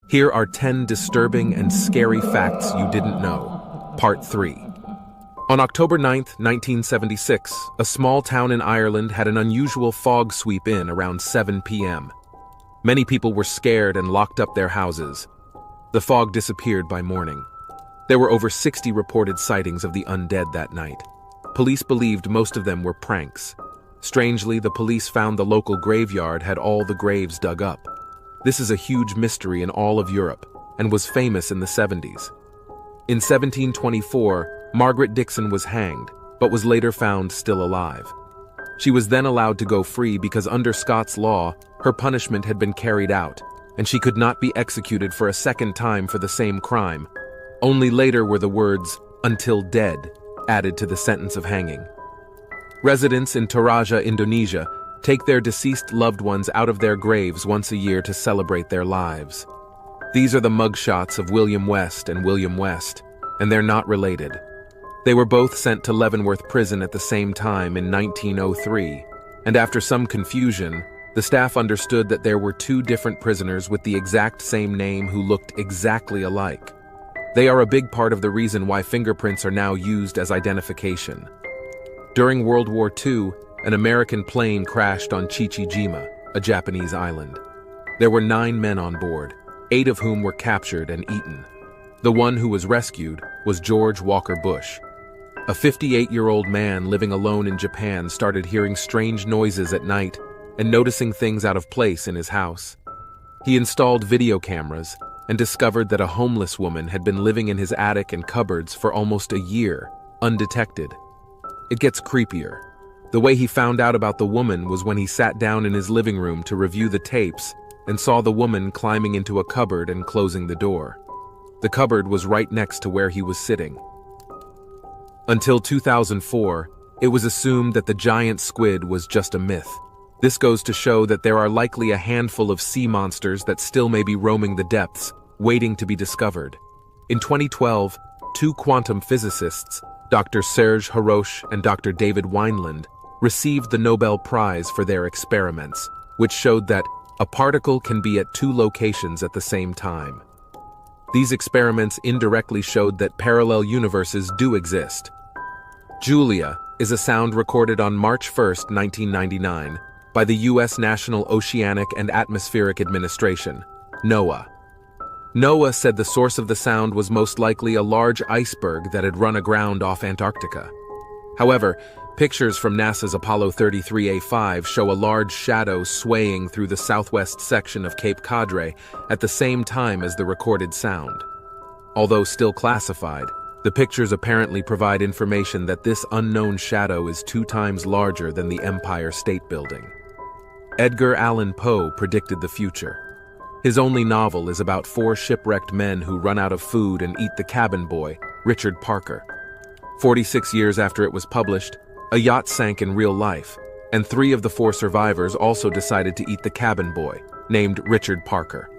Here are 10 disturbing and scary facts you didn't know. Part 3. On October 9, 1976, a small town in Ireland had an unusual fog sweep in around 7 p.m. Many people were scared and locked up their houses. The fog disappeared by morning. There were over 60 reported sightings of the undead that night. Police believed most of them were pranks. Strangely, the police found the local graveyard had all the graves dug up. This is a huge mystery in all of Europe and was famous in the 70s. In 1724, Margaret Dixon was hanged, but was later found still alive. She was then allowed to go free because under Scots law, her punishment had been carried out, and she could not be executed for a second time for the same crime. Only later were the words, "until dead," added to the sentence of hanging. Residents in Toraja, Indonesia, take their deceased loved ones out of their graves once a year to celebrate their lives. These are the mugshots of William West and William West, and they're not related. They were both sent to Leavenworth Prison at the same time in 1903, and after some confusion, the staff understood that there were two different prisoners with the exact same name who looked exactly alike. They are a big part of the reason why fingerprints are now used as identification. During World War II, an American plane crashed on Chichijima, a Japanese island. There were 9 men on board, 8 of whom were captured and eaten. The one who was rescued was George Walker Bush. A 58-year-old man living alone in Japan started hearing strange noises at night and noticing things out of place in his house. He installed video cameras and discovered that a homeless woman had been living in his attic and cupboards for almost a year, undetected. It gets creepier. The way he found out about the woman was when he sat down in his living room to review the tapes and saw the woman climbing into a cupboard and closing the door. The cupboard was right next to where he was sitting. Until 2004, it was assumed that the giant squid was just a myth. This goes to show that there are likely a handful of sea monsters that still may be roaming the depths, waiting to be discovered. In 2012, 2 quantum physicists, Dr. Serge Haroche and Dr. David Wineland, received the Nobel Prize for their experiments, which showed that a particle can be at 2 locations at the same time. These experiments indirectly showed that parallel universes do exist. Julia is a sound recorded on March 1, 1999, by the U.S. National Oceanic and Atmospheric Administration, NOAA. NOAA said the source of the sound was most likely a large iceberg that had run aground off Antarctica. However, pictures from NASA's Apollo 33A5 show a large shadow swaying through the southwest section of Cape Codre at the same time as the recorded sound. Although still classified, the pictures apparently provide information that this unknown shadow is 2 times larger than the Empire State Building. Edgar Allan Poe predicted the future. His only novel is about 4 shipwrecked men who run out of food and eat the cabin boy, Richard Parker. 46 years after it was published, a yacht sank in real life, and 3 of the 4 survivors also decided to eat the cabin boy, named Richard Parker.